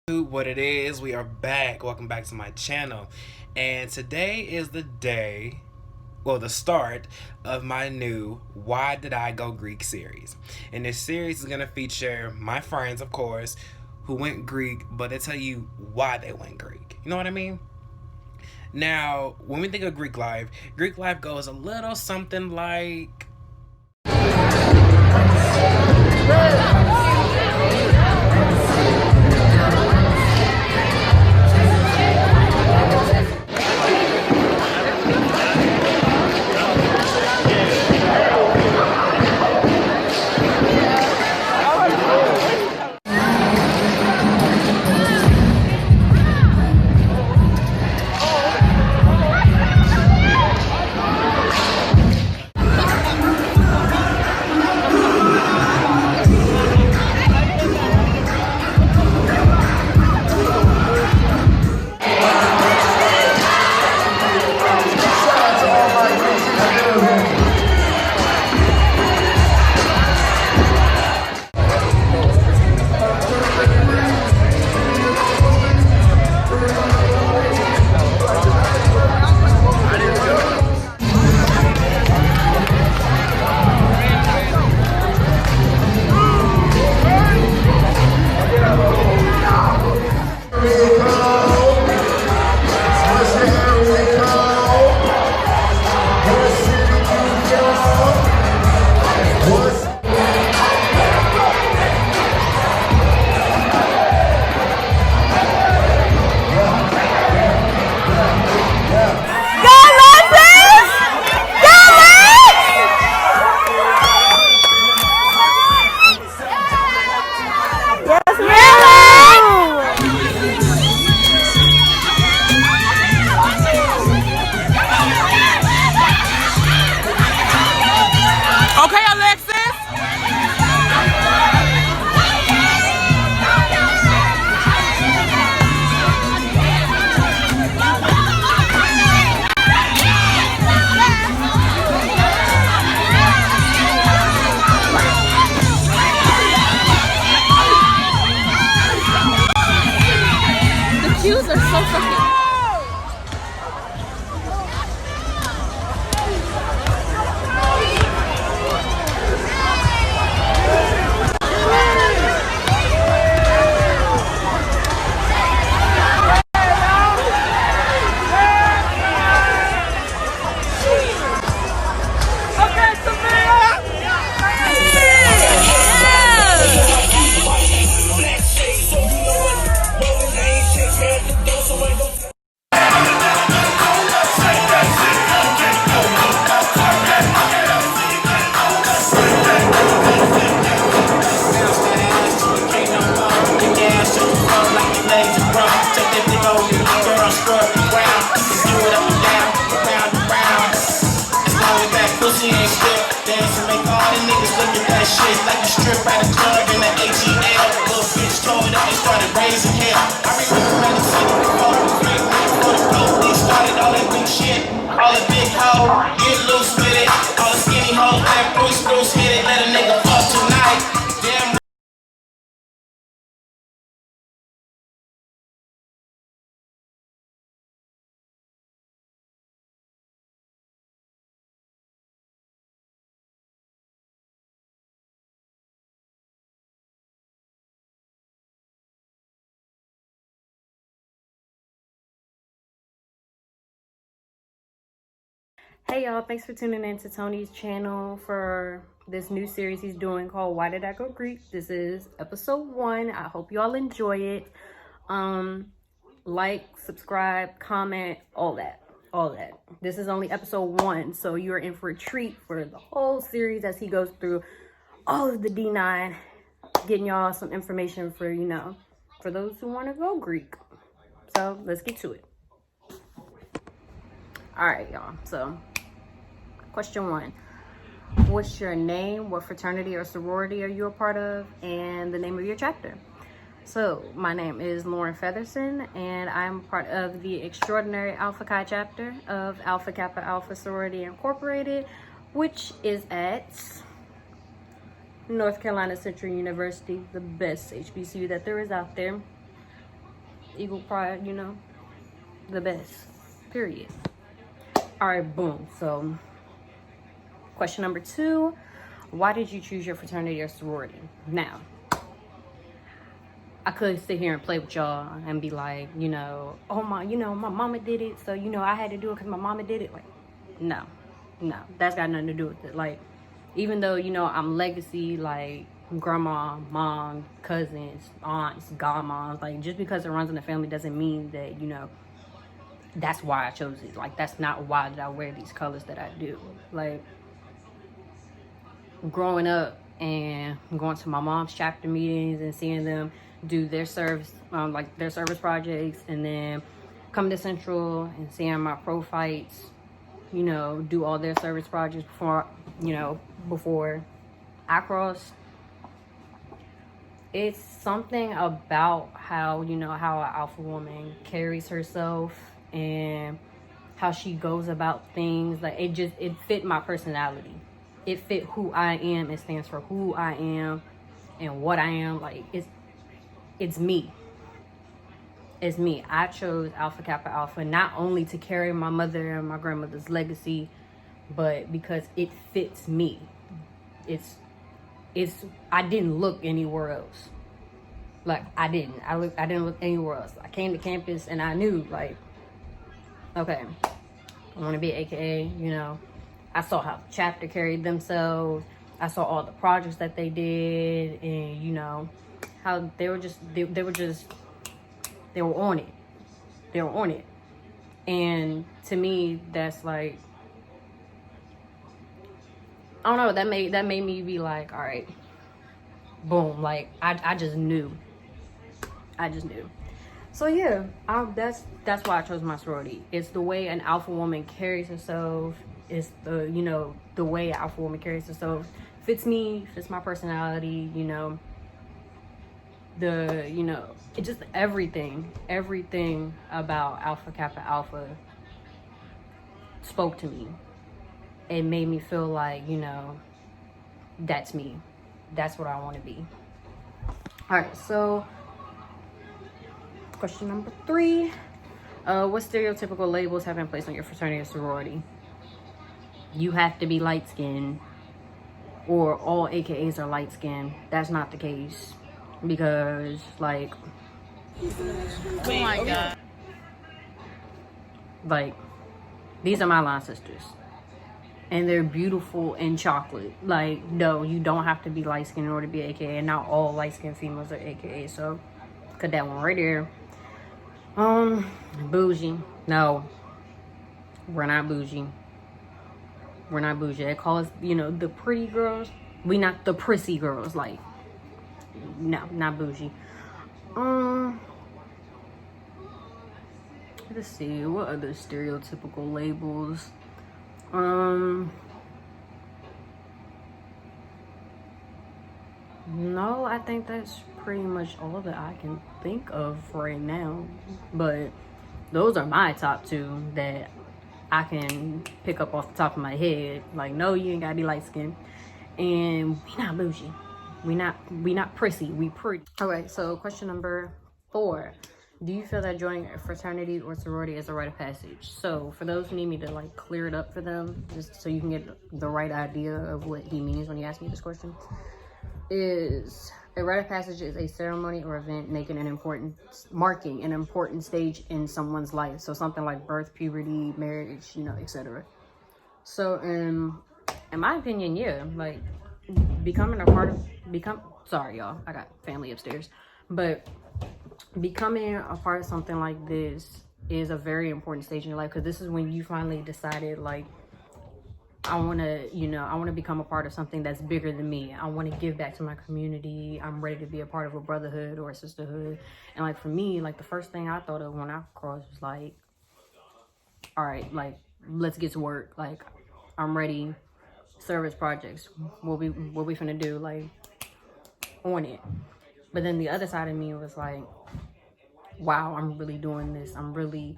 What it is, we are back. Welcome back to my channel. And today is the day, well, the start of my new Why Did I Go Greek series. And this series is going to feature my friends, of course, who went Greek, but they tell you why they went Greek. You know what I mean? Now, when we think of Greek life goes a little something like... Like you strip at a club in the ATL. Little bitch told up and started raising hell. I remember when the city before the big before the police started all that big shit. All the big hoe, get loose with it. All the skinny hoes, let Bruce hit it. Let a nigga fuck tonight. Damn. Hey y'all, thanks for tuning in to Tony's channel for this new series he's doing called Why Did I Go Greek? This is episode 1. I hope you all enjoy it. Like, subscribe, comment, all that. This is only episode 1, so you're in for a treat for the whole series as he goes through all of the D9, getting y'all some information for, you know, for those who want to go Greek. So let's get to it. All right, y'all. So question 1. What's your name? What fraternity or sorority are you a part of? And the name of your chapter. So my name is Lauren Featherson, and I'm part of the extraordinary Alpha Chi chapter of Alpha Kappa Alpha Sorority Incorporated, which is at North Carolina Central University, the best HBCU that there is out there. Eagle Pride, you know, the best, period. All right, boom. So question number 2, why did you choose your fraternity or sorority? Now, I could sit here and play with y'all and be like, you know, oh my, you know, my mama did it, so, you know, I had to do it because my mama did it. Like, no, that's got nothing to do with it. Like, even though, you know, I'm legacy, like, grandma, mom, cousins, aunts, godmoms, like, just because it runs in the family doesn't mean that, you know, that's why I chose it. Like, that's not why did I wear these colors that I do. Like, growing up and going to my mom's chapter meetings and seeing them do their service, like their service projects, and then come to Central and seeing my pro fights, you know, do all their service projects before I crossed. It's something about how, you know, how an alpha woman carries herself and how she goes about things. Like, it fit my personality. It fit who I am. It stands for who I am and what I am. Like, it's me. It's me. I chose Alpha Kappa Alpha not only to carry my mother and my grandmother's legacy, but because it fits me. I didn't look anywhere else. Like, I didn't look anywhere else. I came to campus and I knew, like, okay, I want to be AKA, you know. I saw how the chapter carried themselves. I saw all the projects that they did, and, you know, how they were on it. They were on it. And to me, that's like, I don't know, that made me be like, all right, boom. Like, I just knew. So yeah, that's why I chose my sorority. It's the way an alpha woman carries herself. It's the, you know, the way an alpha woman carries herself fits me, fits my personality, you know. It just everything about Alpha Kappa Alpha spoke to me. It made me feel like, you know, that's me. That's what I want to be. All right, so question number 3. What stereotypical labels have been placed on your fraternity or sorority? You have to be light-skinned, or all AKAs are light-skinned. That's not the case. Because, like, oh my god, like, these are my line sisters, and they're beautiful in chocolate. Like, no, you don't have to be light-skinned in order to be AKA, and not all light-skinned females are AKA. So cut that one right there. Bougie. No, we're not bougie. They call us, you know, the pretty girls. We not the prissy girls. Like, no, not bougie. Let's see, what other stereotypical labels? No, I think that's pretty much all that I can think of right now. But those are my top 2 that I can pick up off the top of my head. Like, no, you ain't gotta be light skinned, and we not bougie. We not prissy. We pretty. Okay, so question number 4. Do you feel that joining a fraternity or sorority is a rite of passage? So for those who need me to, like, clear it up for them, just so you can get the right idea of what he means when he asks me this question, is a rite of passage is a ceremony or event marking an important stage in someone's life. So something like birth, puberty, marriage, you know, etc. So in my opinion, yeah, like, sorry y'all, I got family upstairs, but becoming a part of something like this is a very important stage in your life, because this is when you finally decided, like, I want to become a part of something that's bigger than me. I want to give back to my community. I'm ready to be a part of a brotherhood or a sisterhood. And, like, for me, like, the first thing I thought of when I crossed was like, all right, like, let's get to work. Like, I'm ready. Service projects, what we finna do, like, on it. But then the other side of me was like, wow, I'm really doing this. I'm really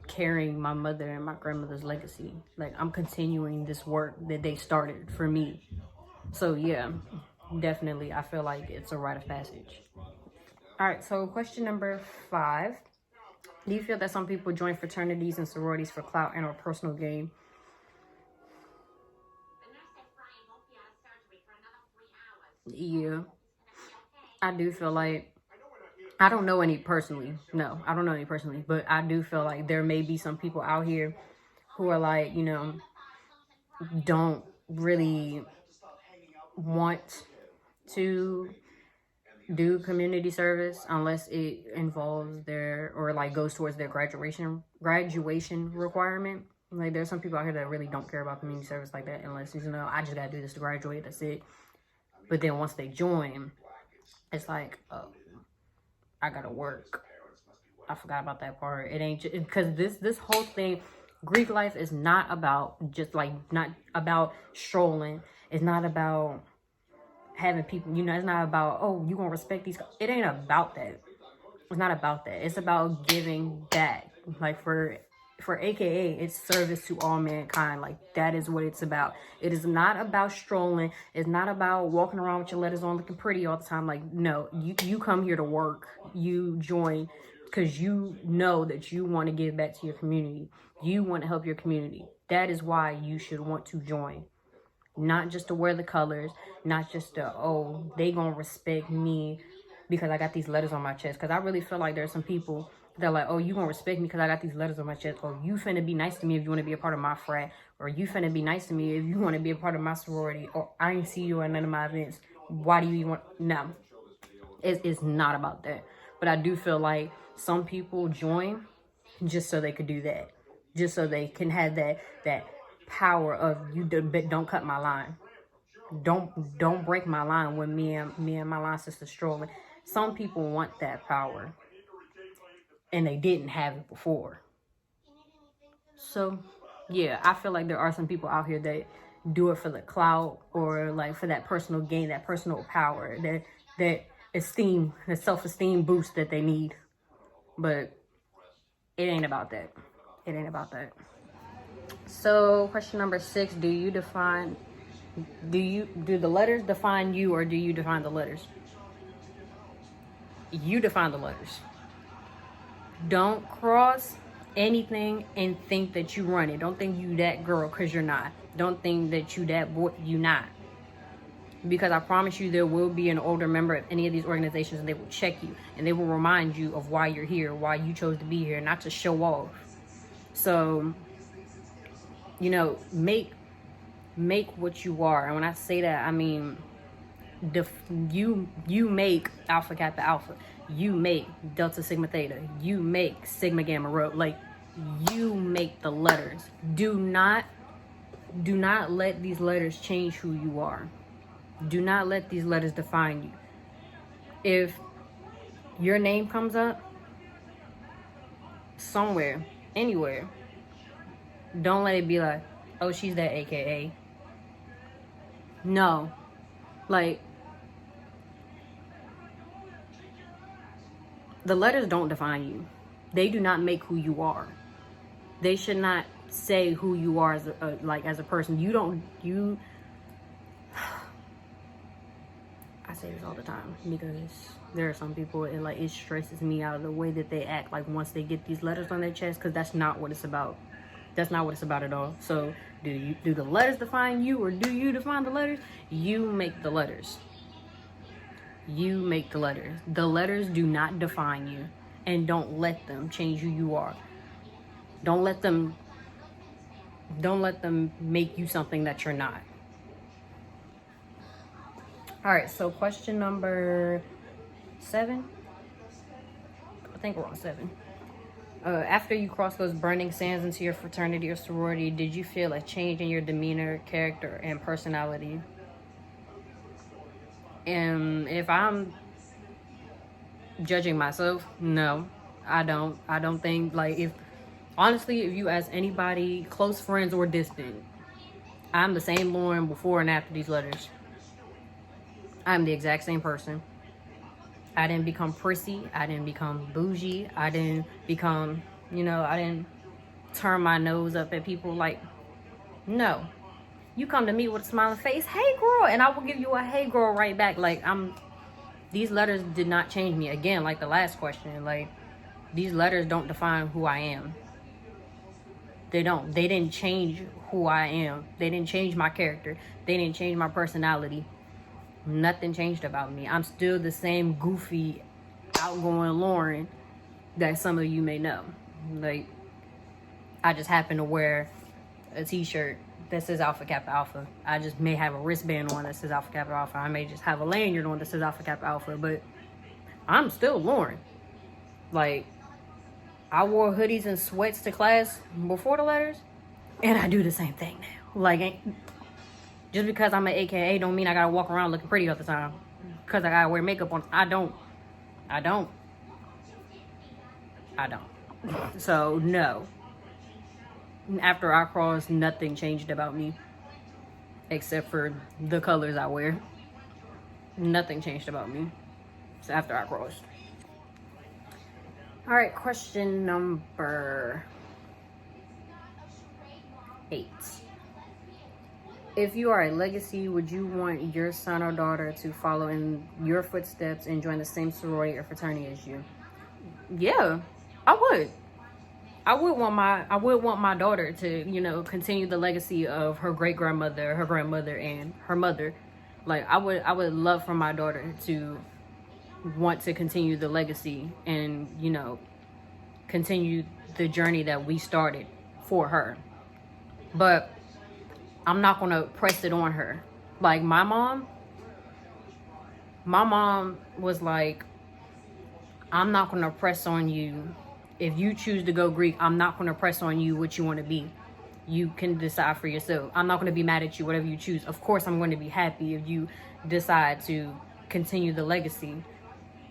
carrying my mother and my grandmother's legacy. Like, I'm continuing this work that they started for me. So yeah, definitely, I feel like it's a rite of passage. All right, so question number 5. Do you feel that some people join fraternities and sororities for clout and or personal gain? Yeah. I do feel like, I don't know any personally. No, I don't know any personally. But I do feel like there may be some people out here who are like, you know, don't really want to do community service unless it involves their, or like goes towards their graduation requirement. Like there's some people out here that really don't care about community service like that unless, you know, I just gotta do this to graduate, that's it. But then once they join, it's like, oh, I gotta work. I forgot about that part. It ain't because this whole thing, Greek life is not about just like, not about strolling. It's not about having people, you know, it's not about, oh, you gonna respect these. It ain't about that. It's not about that. It's about giving back. Like for AKA, it's service to all mankind. Like that is what it's about. It is not about strolling. It's not about walking around with your letters on looking pretty all the time. Like, no, you come here to work. You join because you know that you want to give back to your community. You want to help your community. That is why you should want to join. Not just to wear the colors, not just to, oh, they gonna respect me because I got these letters on my chest. Because I really feel like there's some people that are like, oh, you gonna respect me because I got these letters on my chest. Or you finna be nice to me if you want to be a part of my frat. Or you finna be nice to me if you want to be a part of my sorority. Or I ain't see you at none of my events. Why do you want? No, it's not about that. But I do feel like some people join just so they could do that. Just so they can have that power of, you don't cut my line. Don't break my line when me and my line sister strolling. Some people want that power and they didn't have it before. So yeah, I feel like there are some people out here that do it for the clout or like for that personal gain, that personal power, that esteem, the self-esteem boost that they need. But it ain't about that. It ain't about that. So question number 6, do the letters define you or do you define the letters? You define the letters. Don't cross anything and think that you run it. Don't think you that girl because you're not. Don't think that you that boy, you not. Because I promise you there will be an older member of any of these organizations and they will check you and they will remind you of why you're here, why you chose to be here, not to show off. So, you know, make what you are. And when I say that, I mean, you make Alpha Kappa Alpha. You make Delta Sigma Theta. You make Sigma Gamma Rho. Like, you make the letters. Do not let these letters change who you are. Do not let these letters define you. If your name comes up somewhere, anywhere, don't let it be like, oh, she's that AKA. No. Like, the letters don't define you. They do not make who you are. They should not say who you are as a person. I say this all the time because there are some people and like it stresses me out of the way that they act like once they get these letters on their chest, because that's not what it's about. That's not what it's about at all. So do the letters define you or do you define the letters? You make the letters. You make the letters. The letters do not define you, and don't let them change who you are. Don't let them make you something that you're not. All right, so question number 7. I think we're on 7. After you crossed those burning sands into your fraternity or sorority, did you feel a change in your demeanor, character, and personality? And if I'm judging myself, no, I don't. I don't think, like, honestly, if you ask anybody, close friends or distant, I'm the same Lauren before and after these letters. I'm the exact same person. I didn't become prissy. I didn't become bougie. I didn't become, I didn't turn my nose up at people. Like, no. You come to me with a smiling face, hey girl, and I will give you a hey girl right back. Like, these letters did not change me. Again, like the last question, like, these letters don't define who I am. They don't. They didn't change who I am. They didn't change my character. They didn't change my personality. Nothing changed about me. I'm still the same goofy, outgoing Lauren that some of you may know. Like, I just happen to wear a t-shirt that says Alpha Kappa Alpha. I just may have a wristband on that says Alpha Kappa Alpha. I may just have a lanyard on that says Alpha Kappa Alpha, but I'm still Lauren. Like, I wore hoodies and sweats to class before the letters, and I do the same thing now. Like, just because I'm an AKA don't mean I gotta walk around looking pretty all the time. Because I gotta wear makeup on. I don't. So, no. After I crossed, nothing changed about me. Except for the colors I wear. Nothing changed about me. So after I crossed. Alright, question number 8. If you are a legacy, would you want your son or daughter to follow in your footsteps and join the same sorority or fraternity as you? Yeah, I would. I would want my daughter to, continue the legacy of her great-grandmother, her grandmother, and her mother. Like, I would love for my daughter to want to continue the legacy and, continue the journey that we started for her. But I'm not going to press it on her. Like, my mom was like, I'm not going to press on you. If you choose to go Greek, I'm not going to press on you what you want to be. You can decide for yourself. I'm not going to be mad at you, whatever you choose. Of course, I'm going to be happy if you decide to continue the legacy.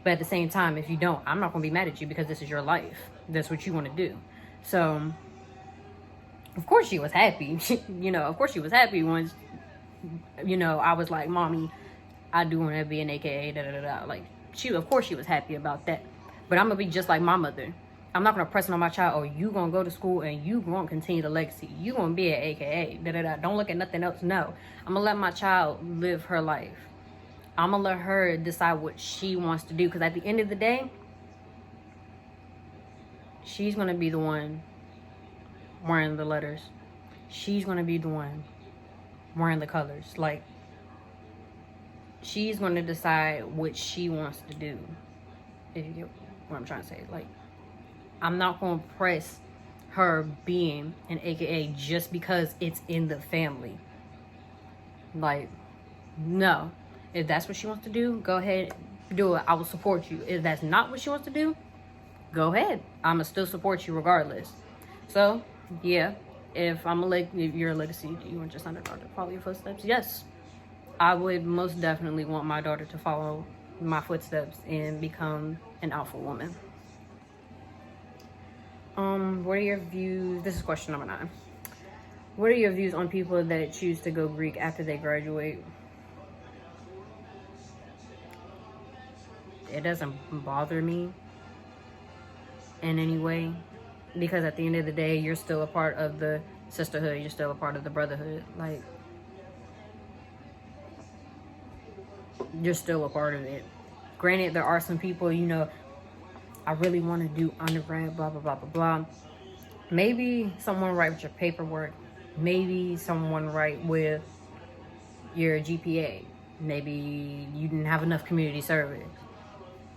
But at the same time, if you don't, I'm not going to be mad at you because this is your life. That's what you want to do. So, of course she was happy. Of course she was happy once, I was like, Mommy, I do want to be an AKA, da-da-da-da. Like, of course she was happy about that. But I'm going to be just like my mother. I'm not going to press it on my child, oh, you going to go to school and you going to continue the legacy. You going to be an AKA, da-da-da. Don't look at nothing else. No. I'm going to let my child live her life. I'm going to let her decide what she wants to do. Because at the end of the day, she's going to be the one wearing the letters. She's going to be the one wearing the colors. Like, she's going to decide what she wants to do. If you get what I'm trying to say. Like, I'm not going to press her being an AKA just because it's in the family. Like, no. If that's what she wants to do, go ahead, do it. I will support you. If that's not what she wants to do, go ahead. I'm going to still support you regardless. So, yeah. If you're a legacy, do you want your son or daughter to follow your footsteps? Yes. I would most definitely want my daughter to follow my footsteps and become an alpha woman. What are your views? This is question number 9. What are your views on people that choose to go Greek after they graduate? It doesn't bother me in any way, because at the end of the day, you're still a part of the sisterhood. You're still a part of the brotherhood. Like, you're still a part of it. Granted, there are some people, I really want to do undergrad, blah, blah, blah, blah, blah. Maybe someone right with your paperwork. Maybe someone right with your GPA. Maybe you didn't have enough community service.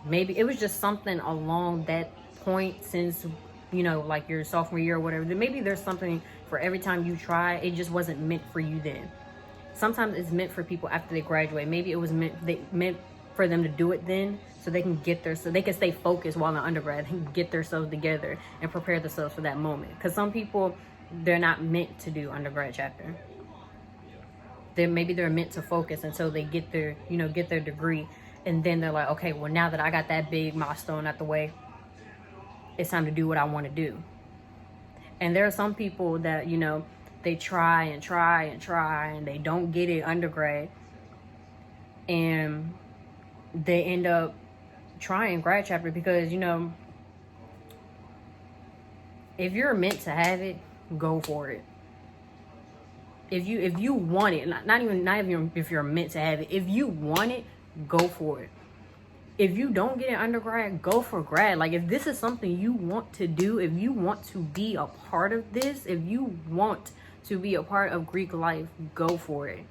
Maybe it was just something along that point since, like your sophomore year or whatever. Maybe there's something for every time you try. It just wasn't meant for you then. Sometimes it's meant for people after they graduate. Maybe it was meant for them to do it then, so they can they can stay focused while in undergrad and get themselves together and prepare themselves for that moment. Because some people, they're not meant to do undergrad chapter. Maybe they're meant to focus until they get their degree, and then they're like, okay, well, now that I got that big milestone out the way, it's time to do what I want to do. And there are some people that they try and try and try and they don't get it undergrad, and they end up trying grad chapter because if you're meant to have it, go for it. If you want it, not even if you're meant to have it, if you want it, go for it. if you don't get an undergrad, go for grad. Like, if this is something you want to do, if you want to be a part of this, if you want to be a part of Greek life, go for it.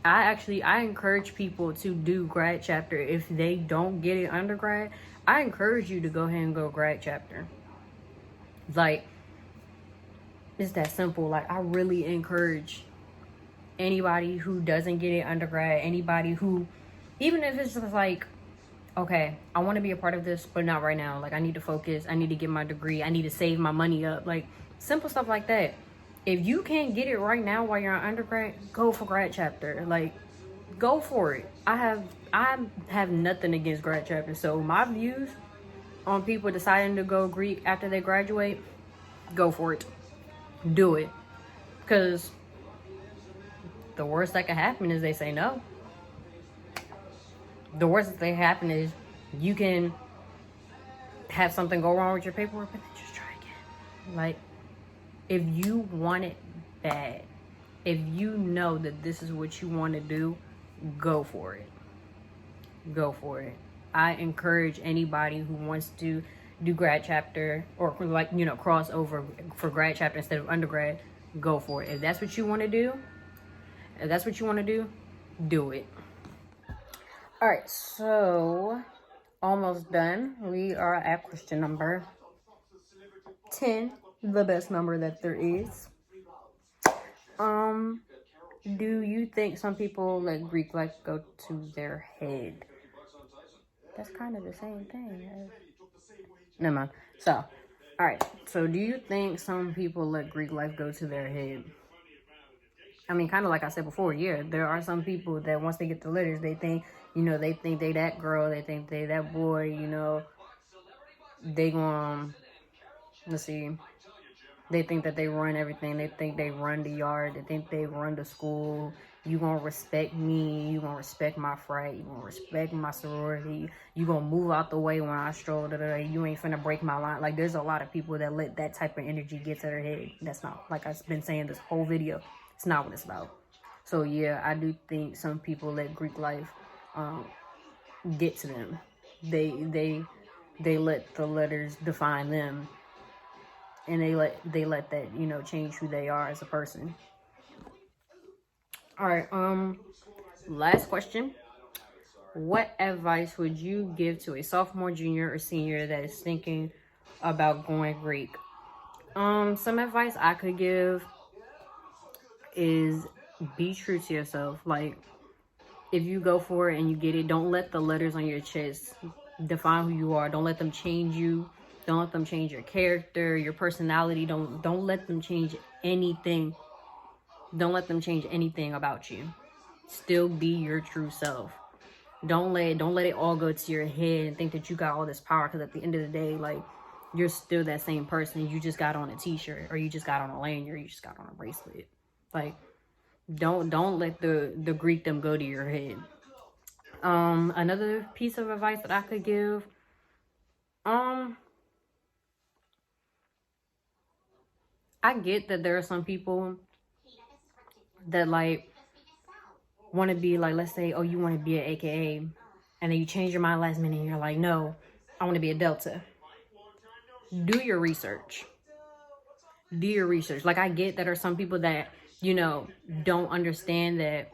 I encourage people to do grad chapter. If they don't get an undergrad, I encourage you to go ahead and go grad chapter. Like, it's that simple. Like, I really encourage anybody who doesn't get an undergrad, anybody who, even if it's just like, okay, I want to be a part of this, but not right now. Like, I need to focus. I need to get my degree. I need to save my money up. Like, simple stuff like that. If you can't get it right now while you're on undergrad, go for grad chapter. Like, go for it. I have nothing against grad chapter. So my views on people deciding to go Greek after they graduate, go for it. Do it. Because the worst that can happen is they say no. The worst that can happen is you can have something go wrong with your paperwork, but then just try again. Like, if you want it bad, if you know that this is what you want to do, go for it. Go for it. I encourage anybody who wants to do grad chapter or, like, you know, cross over for grad chapter instead of undergrad, go for it. If that's what you want to do, do it. All right, so almost done. We are at question number 10, the best number that there is. Do you think some people let Greek life go to their head? That's kind of the same thing. Never mind. So, all right. So, do you think some people let Greek life go to their head? I mean, kind of like I said before, yeah, there are some people that once they get the letters, they think, you know, they think they that girl, they think they that boy, you know, they gonna, let's see, they think that they run everything. They think they run the yard. They think they run the school. You gonna respect me. You gonna respect my frat. You gonna respect my sorority. You gonna move out the way when I stroll. You ain't finna break my line. Like, there's a lot of people that let that type of energy get to their head. That's not, like I've been saying this whole video, it's not what it's about. So yeah, I do think some people let Greek life get to them. They let the letters define them. And they let that, you know, change who they are as a person. All right, last question. What advice would you give to a sophomore, junior, or senior that is thinking about going Greek? Some advice I could give is be true to yourself. Like, if you go for it and you get it, don't let the letters on your chest define who you are. Don't let them change you. Don't let them change your character, your personality. Don't let them change anything. Don't let them change anything about you. Still be your true self. Don't let it all go to your head and think that you got all this power, because at the end of the day, like, you're still that same person. You just got on a t-shirt, or you just got on a lanyard, or you just got on a bracelet. Like, don't let the Greekdom go to your head. Another piece of advice that I could give, I get that there are some people that, like, want to be, like, let's say, oh, you want to be an AKA, and then you change your mind last minute and you're like, no, I want to be a Delta. Do your research. Do your research. Like, I get that there are some people that, you know, don't understand that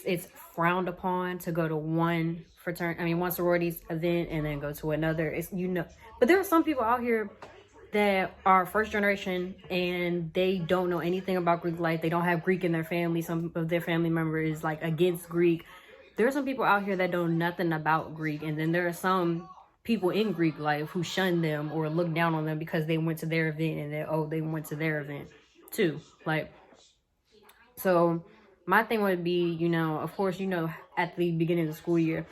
it's frowned upon to go to one sorority's event and then go to another. It's, you know, but there are some people out here that are first generation and they don't know anything about Greek life. They don't have Greek in their family. Some of their family members is, like, against Greek. There are some people out here that know nothing about Greek, and then there are some people in Greek life who shun them or look down on them because they went to their event, and they went to their event too. Like, so my thing would be, you know, of course, you know, at the beginning of the school year,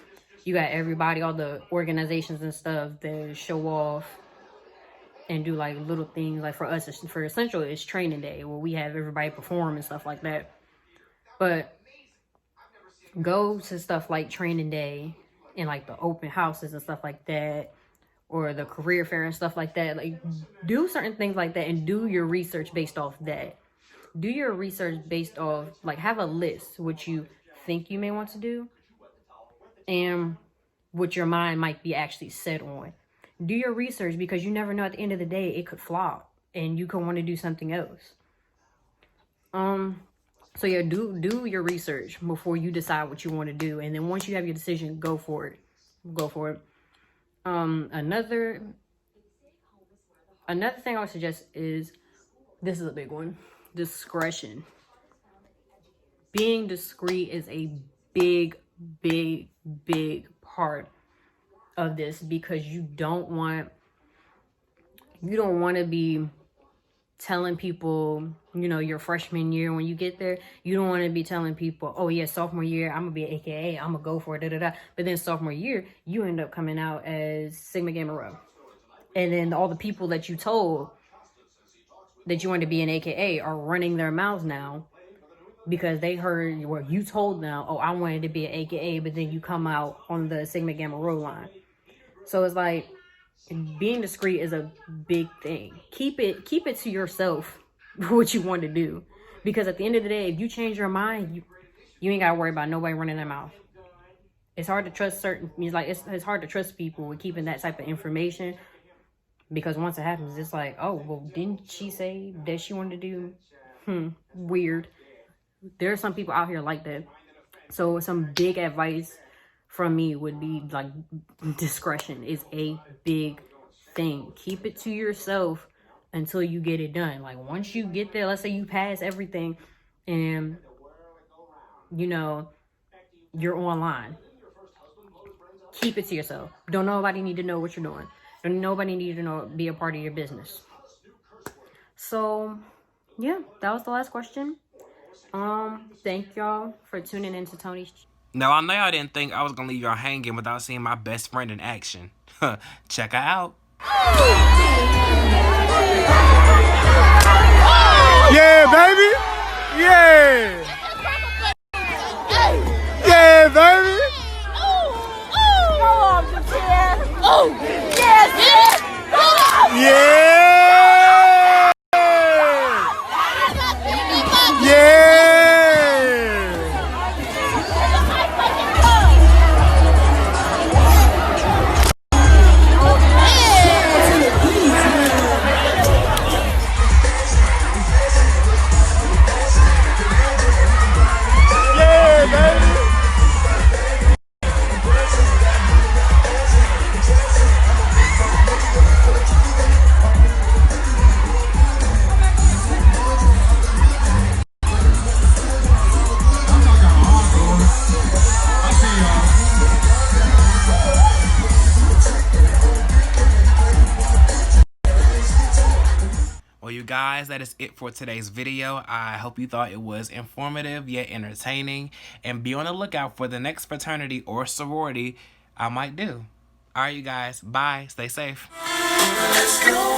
you got everybody, all the organizations and stuff that show off and do, like, little things. Like, for us, for Essential, it's training day where we have everybody perform and stuff like that. But go to stuff like training day and, like, the open houses and stuff like that, or the career fair and stuff like that. Like, do certain things like that and do your research based off that. Do your research based off, like, have a list what you think you may want to do, and what your mind might be actually set on. Do your research, because you never know, at the end of the day, it could flop and you could want to do something else. So yeah, do your research before you decide what you want to do. And then once you have your decision, go for it. Go for it. Another thing I would suggest is, this is a big one, discretion. Being discreet is a big part of this, because you don't want to be telling people, you know, your freshman year, when you get there, you don't want to be telling people, oh yeah, sophomore year, I'm gonna be an AKA, I'm gonna go for it, but then sophomore year, you end up coming out as Sigma Gamma Rho. And then all the people that you told that you wanted to be an AKA are running their mouths now, because they heard what you told them, oh, I wanted to be an AKA, but then you come out on the Sigma Gamma Rho line. So it's like, being discreet is a big thing. Keep it to yourself what you want to do, because at the end of the day, if you change your mind, you ain't gotta worry about nobody running their mouth. It's hard to trust it's hard to trust people with keeping that type of information, because once it happens, it's like, oh, well, didn't she say that she wanted to do weird. There are some people out here like that. So some big advice from me would be, like, discretion is a big thing. Keep it to yourself until you get it done. Like, once you get there, let's say you pass everything and, you know, you're online, keep it to yourself. Don't nobody need to know what you're doing. Don't nobody need to know, be a part of your business. So yeah, that was the last question. Thank y'all for tuning into Tony's. Now, I know y'all didn't think I was going to leave y'all hanging without seeing my best friend in action. Check her out. Yeah, baby. Yeah. Yeah, baby. Yeah. You guys, that is it for today's video. I hope you thought it was informative yet entertaining, and be on the lookout for the next fraternity or sorority I might do. All right, you guys, bye, stay safe. Let's go.